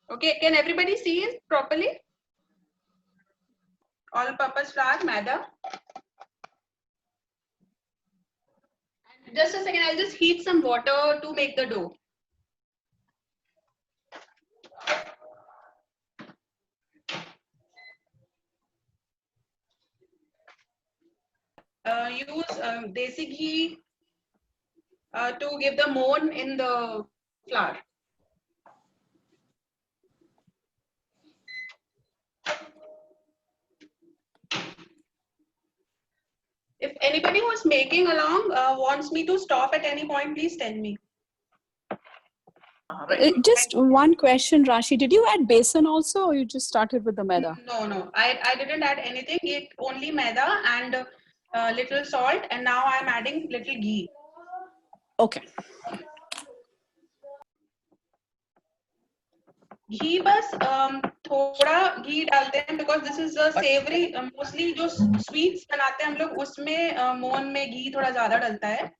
Okay, can everybody see it properly? All-purpose flour, maida. And just a second, I'll just heat some water to make the dough. Use desi ghee to give the moan in the flour. If anybody who's making along wants me to stop at any point, please tell me. Just one question, Rashi. Did you add besan also, or you just started with the maida? No. I didn't add anything. It only maida and little salt, and now I'm adding little ghee. Okay. घी बस थोड़ा घी डालते हैं because this is a savory. Mostly जो sweets बनाते हैं हम लोग उसमें मोहन में घी थोड़ा ज़्यादा डलता है.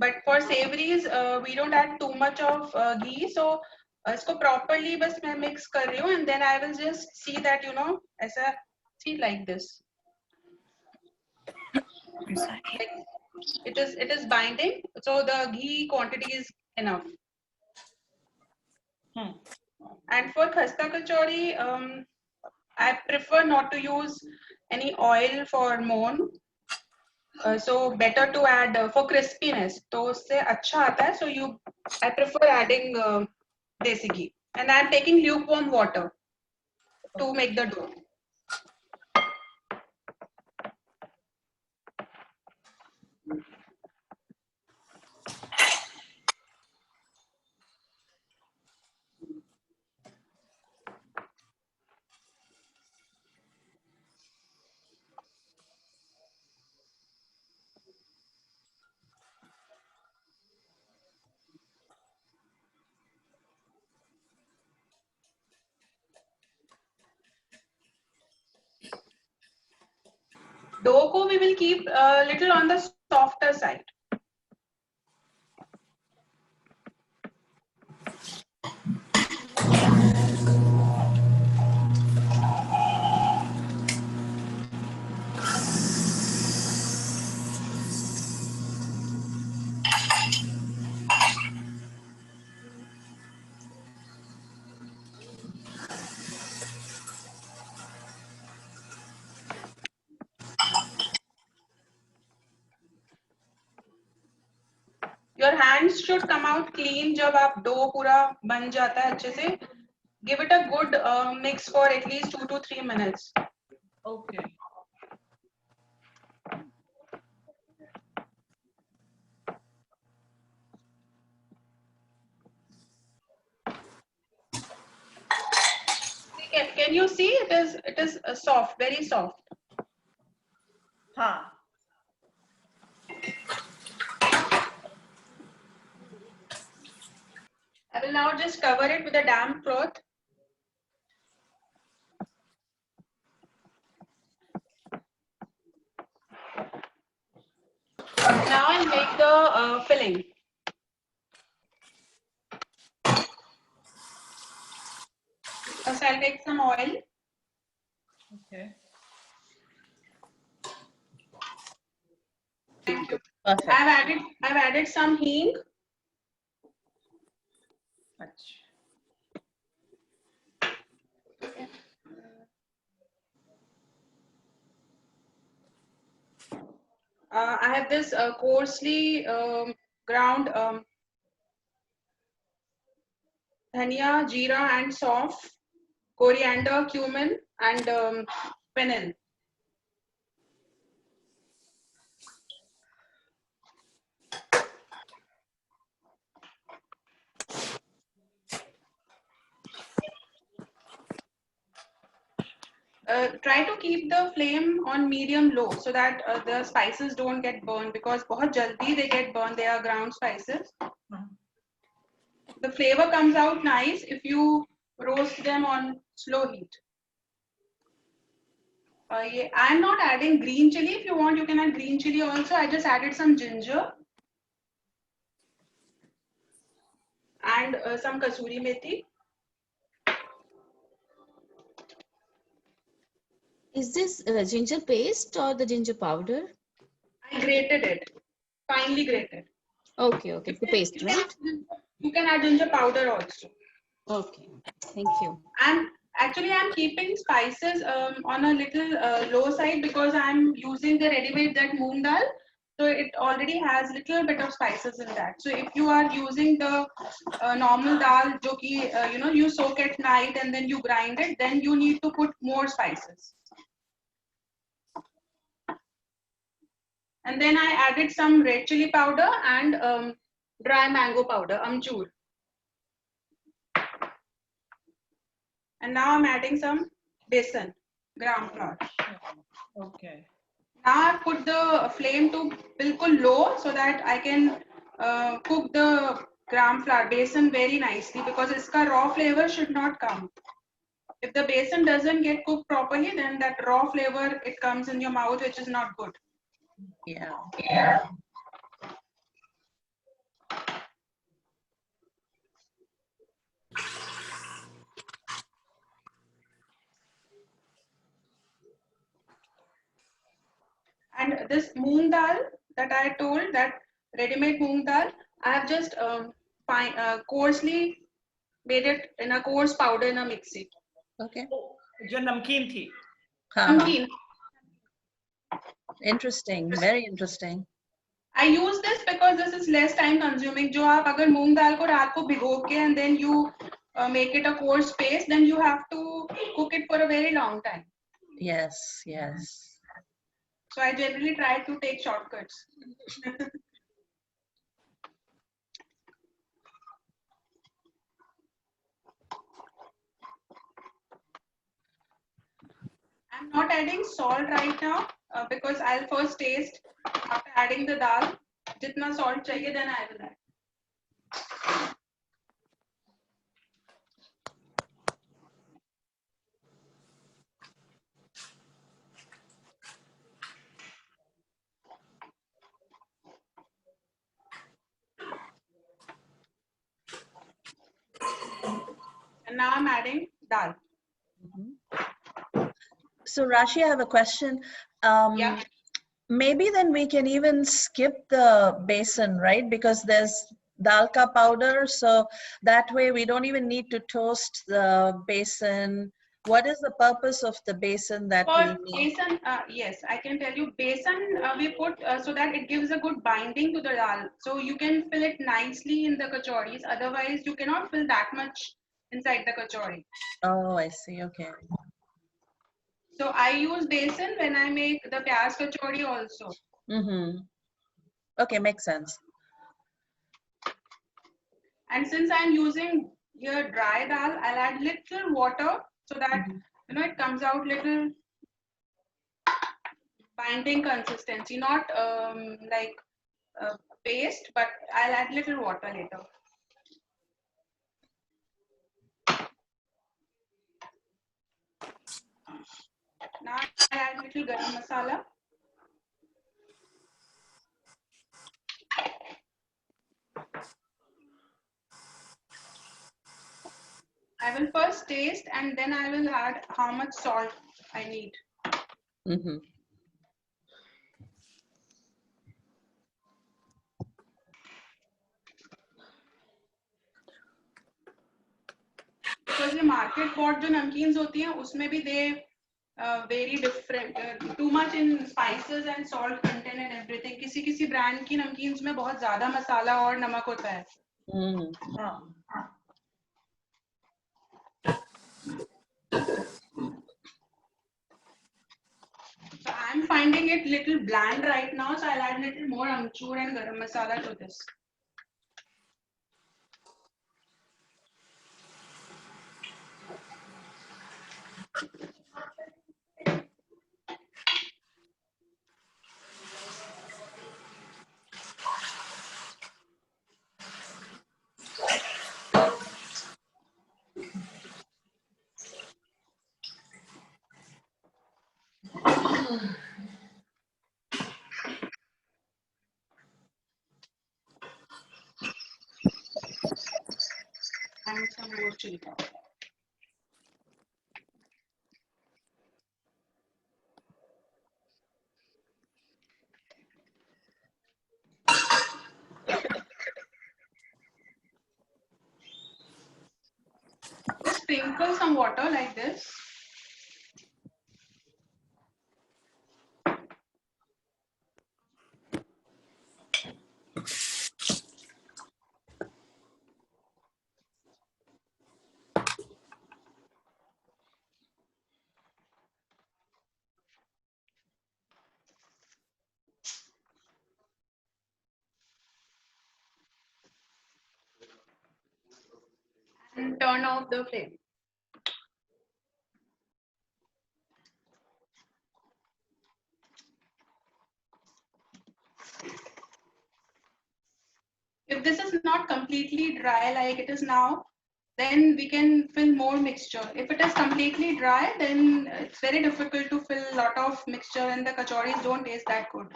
But for savories we don't add too much of ghee, so इसको properly बस मैं mix कर रही हूँ, and then I will just see that ऐसा see like this. Like it is binding, so the ghee quantity is enough. And for khasta kachori, I prefer not to use any oil for moan. So better to add for crispiness. तो उससे अच्छा आता है. So I prefer adding desi ghee, and I'm taking lukewarm water to make the dough. Dough ko we will keep a little on the softer side. Your hands should come out clean जब आप dough पूरा बन जाता है अच्छे से. Give it a good mix for at least 2 to 3 minutes. Okay. Can you see it is soft, very soft. हाँ. I will now just cover it with a damp cloth. Now I'll make the filling. First I'll take some oil. Okay. Thank you. Perfect. I've added some hing. I have this coarsely ground dhania, jeera, and sauf, coriander, cumin, and fennel. Try to keep the flame on medium low so that the spices don't get burned, because बहुत जल्दी they get burned. They are ground spices. The flavor comes out nice if you roast them on slow heat. I'm not adding green chili. If you want, you can add green chili also. I just added some ginger. and some kasuri methi. Is this ginger paste or the ginger powder? I grated it, finely grated. Okay, okay, the paste, right? You can add ginger powder also. Okay, thank you. And actually, I'm keeping spices on a little low side because I'm using the ready-made that moong dal. So it already has little bit of spices in that. So if you are using the normal dal, jo ki, you soak at night and then you grind it, then you need to put more spices. And then I added some red chili powder and dry mango powder, amchur. And now I'm adding some besan, gram flour. Okay. Now I put the flame to bilkul low so that I can cook the gram flour besan very nicely because its raw flavor should not come. If the besan doesn't get cooked properly, then that raw flavor it comes in your mouth, which is not good. Yeah. And this moong dal that I told, that ready-made moong dal, I have just coarsely made it in a coarse powder in a mixie. Okay. जो नमकीन थी. Namkeen. Interesting. Very interesting. I use this because this is less time consuming. जो आप अगर मूंग दाल को रात को भिगो के and then you make it a coarse paste, then you have to cook it for a very long time. Yes, yes. So I generally try to take shortcuts. I'm not adding salt right now because I'll first taste after adding the dal. Jitna salt chahiye, then I will add. And now I'm adding dal. So Rashi, I have a question. Yeah. Maybe then we can even skip the basin, right? Because there's dalka powder, so that way we don't even need to toast the basin. What is the purpose of the basin that we For need? besan, yes, I can tell you. Besan we put so that it gives a good binding to the dal. So you can fill it nicely in the kachoris. Otherwise, you cannot fill that much inside the kachori. Oh, I see. Okay. So I use besan when I make the pyaz kachori also. Mm-hmm. Okay, makes sense. And since I'm using here dry dal, I'll add little water so that it comes out little binding consistency, not like paste, but I'll add little water later. Now I add little garam masala. I will first taste and then I will add how much salt I need. Mm-hmm. Because the market bought जो नमकीन्स होती हैं उसमें भी they very different, too much in spices and salt content and everything. किसी brand की नमकीन्स में बहुत ज़्यादा मसाला और नमक होता है. Mm. So I'm finding it little bland right now, so I'll add little more amchur and garam masala to this. and some more chili powder. Just sprinkle some water like this. And turn off the flame. If this is not completely dry like it is now, then we can fill more mixture. If it is completely dry, then it's very difficult to fill a lot of mixture and the kachoris don't taste that good.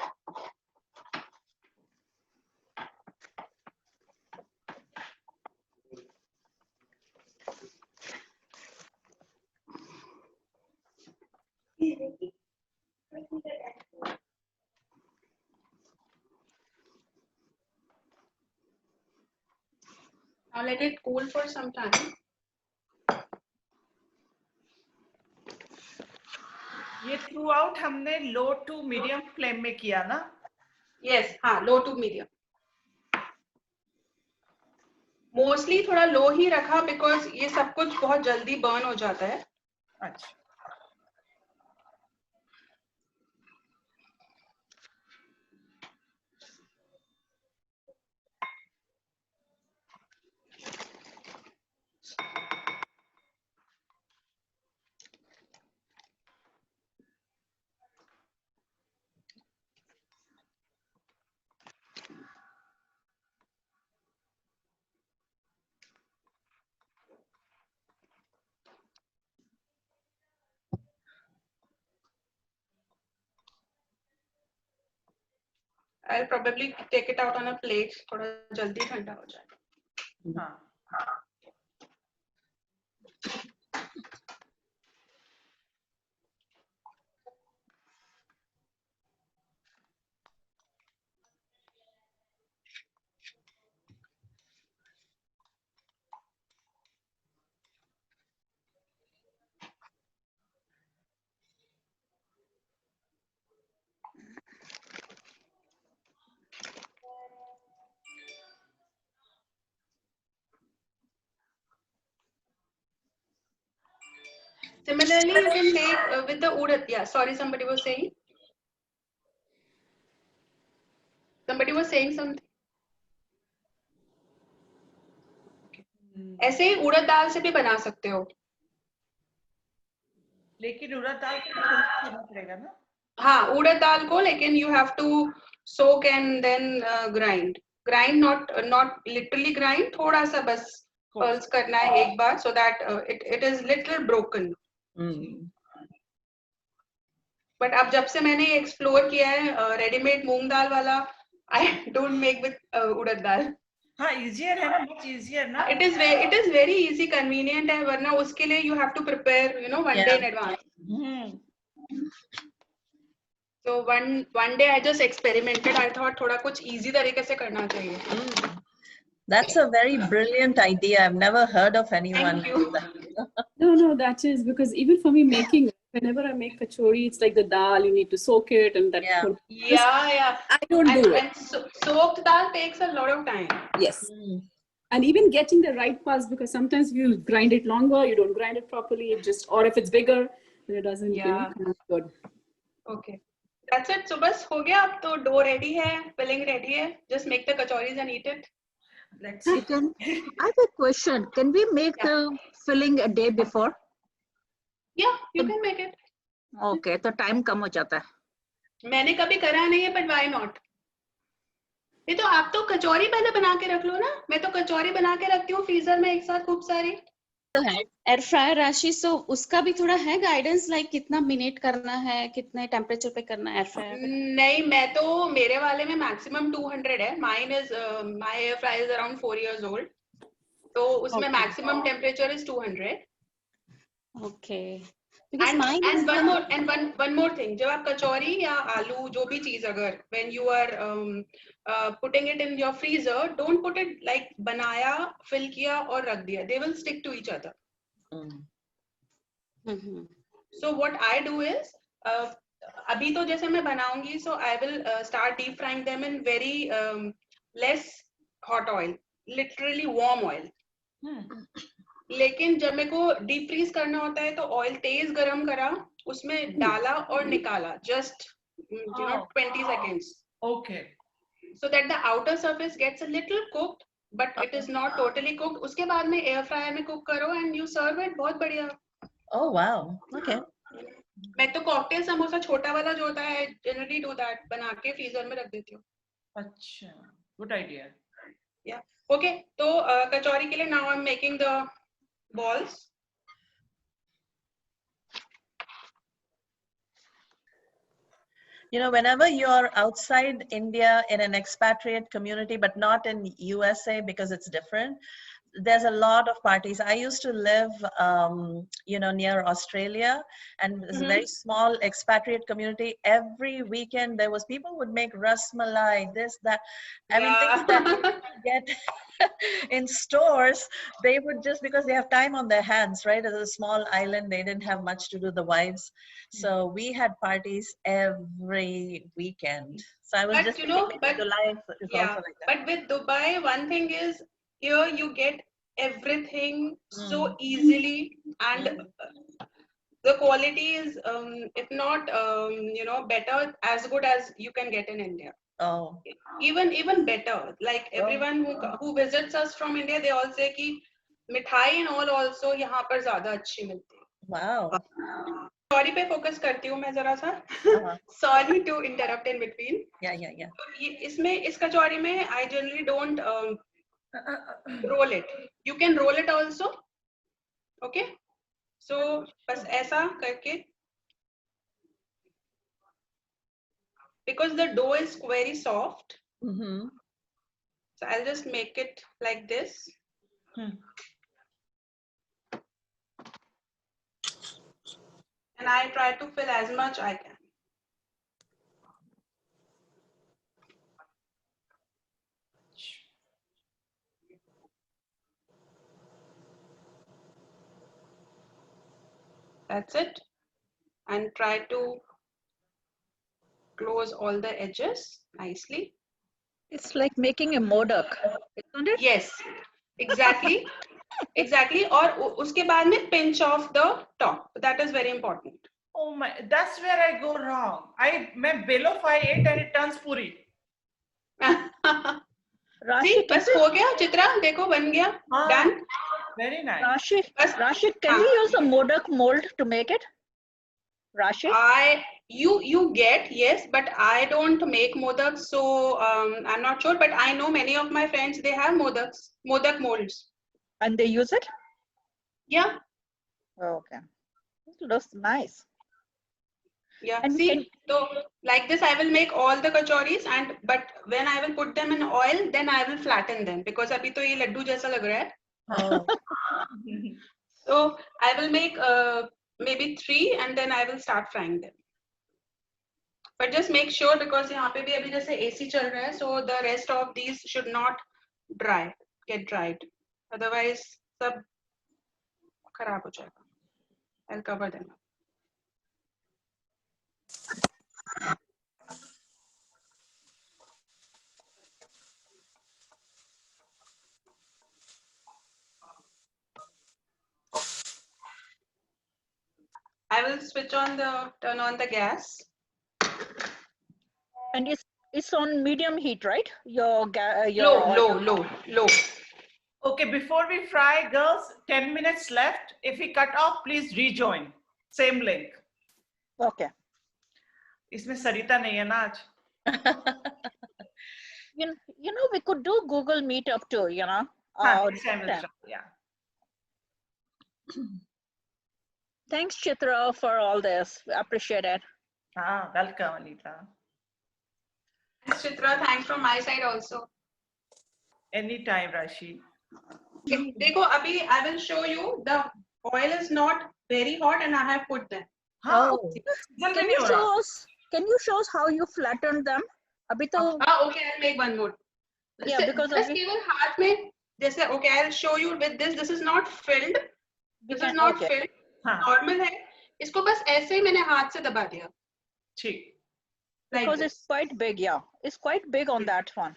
Now let it cool for some time. ये through out हमने लो to medium flame में किया ना? Yes, हाँ, low to medium. Mostly थोड़ा लो ही रखा because ये सब कुछ बहुत जल्दी बर्न हो जाता है. अच्छा. I'll probably take it out on a plate. थोड़ा जल्दी ठंडा हो जाए. हाँ. Similarly, you can make with the urad. Yeah, sorry, somebody was saying. Somebody was saying something. ऐसे ही उड़द दाल से भी बना सकते हो. लेकिन उड़द दाल को करना पड़ेगा ना? हाँ, उड़द दाल को लेकिन you have to soak and then grind. Grind, not literally grind. थोड़ा सा बस pulse करना है एक बार so that it is little broken. But अब जब से मैंने explore किया है ready-made मूंग दाल वाला, I don't make with उड़द दाल. हाँ, easier है ना, much easier ना? It is very easy, convenient है, वरना उसके लिए you have to prepare, one day in advance. So one day I just experimented. I thought थोड़ा कुछ easy तरीके से करना चाहिए. That's a very brilliant idea. I've never heard of anyone. Thank you. No, that is because even for me making, whenever I make kachori, it's like the dal, you need to soak it and that. Yeah. Yeah. I don't do it. And soaked dal takes a lot of time. Yes. And even getting the right pulse, because sometimes you grind it longer, you don't grind it properly, it just, or if it's bigger, then it doesn't come out good. Okay. That's it. So बस हो गया. अब तो dough ready है, filling ready है. Just make the kachoris and eat it. Let's see. I have a question. Can we make the filling a day before? Yeah, you can make it. Okay, तो time कम हो जाता है. मैंने कभी करा नहीं है, but why not? ये तो आप तो कचौरी पहले बना के रख लो ना. मैं तो कचौरी बना के रखती हूँ फ्रीजर में एक साथ खूब सारी. एयर फ्रायर राशि, सो उसका भी थोड़ा है गाइडेंस, लाइक कितना मिनट करना है, कितने टेम्परेचर पे करना है एयर फ्रायर पे? नहीं, मैं तो मेरे वाले में मैक्सिमम 200 है. Mine is my air fryer is around 4 years old. तो उसमें Okay. maximum temperature is 200. Okay. Because And mine is one more thing, जब आप कचौरी या आलू जो भी चीज अगर when you are putting it in your freezer, don't put it like बनाया, fill किया और रख दिया. They will stick to each other. Mhm. So what I do is अभी तो जैसे मैं बनाऊंगी, so I will start deep frying them in very less hot oil, literally warm oil. लेकिन जब मेरे को डीप फ्रीज करना होता है तो ऑयल तेज गरम करा, उसमें डाला और निकाला, just 20 seconds. Okay. So that the outer surface gets a little cooked, but it is not totally cooked. उसके बाद में एयर फ्रायर में कुक करो and you serve it. बहुत बढ़िया. Oh, wow. Okay. मैं तो कॉकटेल समोसा छोटा वाला जो होता है, generally do that, बना के फ्रीजर में रख देती हूँ. अच्छा, good idea. Yeah. Okay. तो कचौरी के लिए now I'm making the balls. You know, whenever you're outside India in an expatriate community, but not in USA because it's different, there's a lot of parties. I used to live, you know, near Australia, and it's a very small expatriate community. Every weekend there was people would make ras malai, this, that. I mean, things that you get in stores, they would just, because they have time on their hands, right? As a small island, they didn't have much to do, the wives. So we had parties every weekend. So I was But just you know, thinking, but July is yeah, also like that. but with Dubai, one thing is here you get everything so easily, and the quality is, if not, you know, better, as good as you can get in India. Oh, Even better. Like everyone who visits us from India, they all say कि मिठाई and all also यहाँ पर ज़्यादा अच्छी मिलती है. wow. Sorry पे focus करती हूँ मैं जरा सा. Sorry to interrupt in between. Yeah. ये इसमें इस कचौरी में I generally don't roll it. You can roll it also. Okay. So बस ऐसा करके, because the dough is very soft, so I'll just make it like this. And I try to fill as much I can. That's it. And try to close all the edges nicely. It's like making a modak, isn't it? Yes, exactly. Exactly. और उसके बाद में pinch off the top. That is very important. Oh my, that's where I go wrong. मैं belofy it and it turns puri. Rashi, See, बस हो गया चित्रा, देखो बन गया. Done. Very nice. Rashi, can we use a modak mold to make it? Rashi? You get, yes, but I don't make modaks, so I'm not sure, but I know many of my friends, they have modak molds. And they use it? Yeah. Okay. It looks nice. Yeah. And see, so like this I will make all the kachoris, but when I will put them in oil, then I will flatten them, because abhi to ye laddu jaisa lag raha hai. Oh. So I will make maybe 3 and then I will start frying them. But just make sure, because यहाँ पे भी अभी जैसे AC चल रहा है, so the rest of these should not get dried. Otherwise सब खराब हो जाएगा. I'll cover them up. I will turn on the gas. And it's on medium heat, right? Your Low. Okay, before we fry, girls, 10 minutes left. If we cut off, please rejoin. Same link. Okay. इसमें सरिता नहीं है ना आज. You know, we could do Google Meetup too, you know. Yeah. Thanks, Chitra, for all this. I appreciate it. Welcome, Anita. Thanks, Chitra. Thanks from my side also. Anytime, Rashi. देखो अभी I will show you the oil is not very hot and I have put them. हाँ, Oh, जल्दी Can नहीं you हो show रहा। us? Can you show us how you flattened them? अभी तो Okay, I'll make one more. Yeah, because बस अभी केवल हाथ में जैसे okay, I'll show you with this. This is not filled. we This is can not okay. filled. हाँ, Normal है. इसको बस ऐसे ही मैंने हाथ से दबा दिया. ठीक। Like Because this. it's quite big, yeah. It's quite big on that one.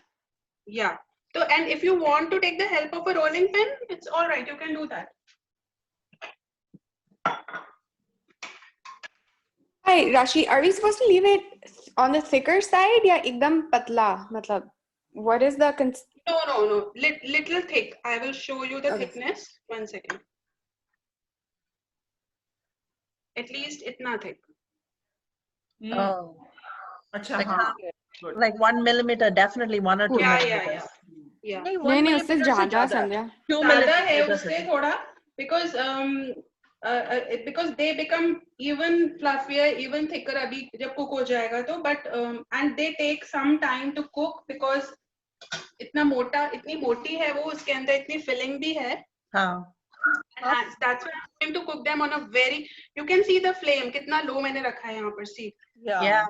Yeah. So and if you want to take the help of a rolling pin, it's all right. You can do that. Hi, Rashi, are we supposed to leave it on the thicker side या एकदम पतला? मतलब, what is the No. Little thick. I will show you the Okay. thickness. 1 second. At least इतना thick. oh, अच्छा, like हाँ, how, good. like 1 millimeter, definitely 1 or 2 Yeah. millimeters. Yeah. नहीं, नहीं 1 नहीं उससे millimeter से ज़्यादा ज़्यादा। संध्या 2 ज़्यादा है millimeters. उससे थोड़ा because they become even fluffier, even thicker अभी जब cook हो जाएगा तो but and they take some time to cook because इतनी मोटी है वो उसके अंदर इतनी filling भी है. Huh. And that's why I'm going to cook them on a very. You can see the flame कितना low मैंने रखा है यहाँ पर see. Yeah.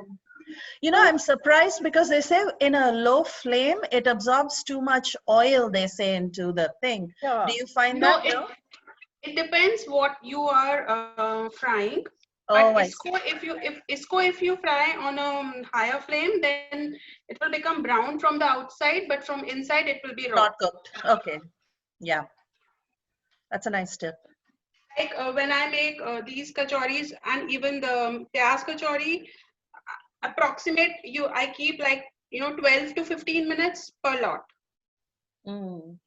You know, I'm surprised because they say in a low flame, it absorbs too much oil, they say, into the thing. Yeah. Do you find No, that? it depends what you are frying. Oh, But I see. if you fry on a higher flame, then it will become brown from the outside, but from inside it will be raw. Not cooked. Okay. Yeah. That's a nice tip. Like when I make these kachoris and even the pyaz kachori, approximate I keep like 12 to 15 minutes per lot. Mm.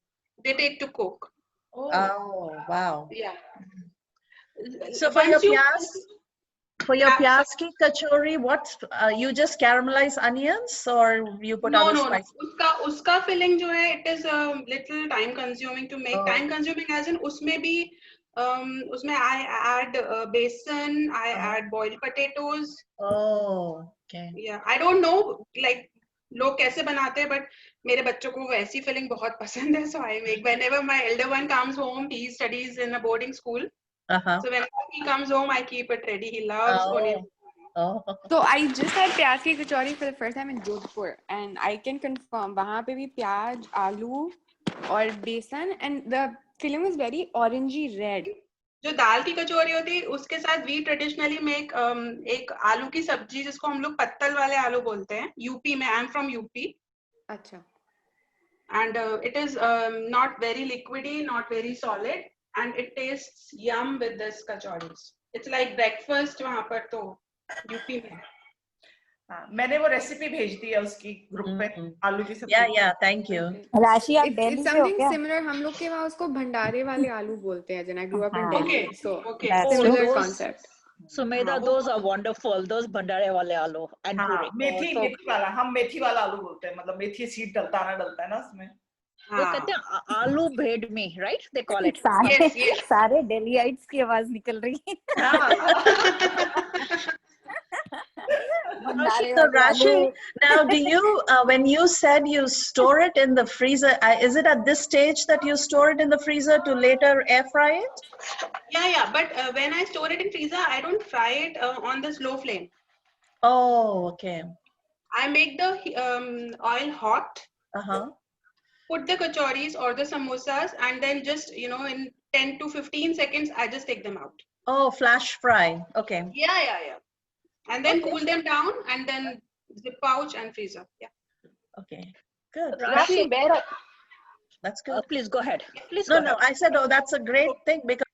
They take to cook. Oh, wow. Yeah. So for your pyaz ki kachori, what you just caramelize onions or you put other spices? उसका filling जो है, it is a little time consuming to make. Oh. Time consuming as in उसमें भी उसमें I add besan, I add boiled potatoes. Oh, okay. Yeah, I don't know like लोग कैसे बनाते हैं, but मेरे बच्चों को वैसी filling बहुत पसंद है, so I make whenever my elder one comes home. He studies in a boarding school. Uh-huh. So whenever he comes home, I keep it ready. He loves onion. Oh. So I just had प्याज की कचौरी for the first time in Jodhpur and I can confirm वहाँ पे भी प्याज, आलू और बेसन and the filling was very orangey red. जो दाल की कचौरी होती है उसके साथ we traditionally make एक आलू की सब्जी जिसको हम लोग पत्तल वाले आलू बोलते हैं. यूपी में, I am from UP. अच्छा. And it is not very liquidy, not very solid, and it tastes yum with this kachoris. It's like breakfast वहाँ पर तो यूपी में. हाँ, मैंने वो रेसिपी भेज दी है उसकी ग्रुप पे आलू की सब्जी. Yeah, thank you. राशि आप It's दिल्ली से हो something क्या? similar. हम लोग के वहाँ उसको भंडारे वाले आलू बोलते हैं. I grew up in Delhi, so That's similar those- concept. Sumedha, those are wonderful. Those bhandare wale aloo and हाँ, puri. मेथी So- मेथी वाला, हम मेथी वाला आलू बोलते हैं, मतलब मेथी सीड डलता है ना उसमें. वो कहते हैं आलू भेड़ में, right? They call it. Yes. सारे दिल्लीइट्स की आवाज निकल रही है। भंडारे So वाले Rashi, आलू। now do you, when you said you store it in the freezer, is it at this stage that you store it in the freezer to later air fry it? Yeah. But when I store it in freezer, I don't fry it on the slow flame. Oh, okay. I make the oil hot, Uh-huh. put the kachoris or the samosas, and then just in 10 to 15 seconds, I just take them out. Oh, flash fry. Okay. Yeah. And then cool them down and then zip pouch and freezer. Yeah. Okay. Good. Rashi, That's good. please go ahead. Please No, go ahead. I said, oh, that's a great thing because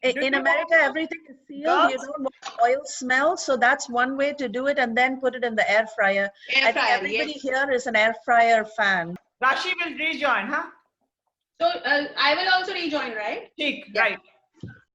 in America, everything is sealed. You don't want oil smell. So that's one way to do it and then put it in the air fryer. I think everybody here is an air fryer fan. Rashi will rejoin, huh? So I will also rejoin, right? ठीक, right.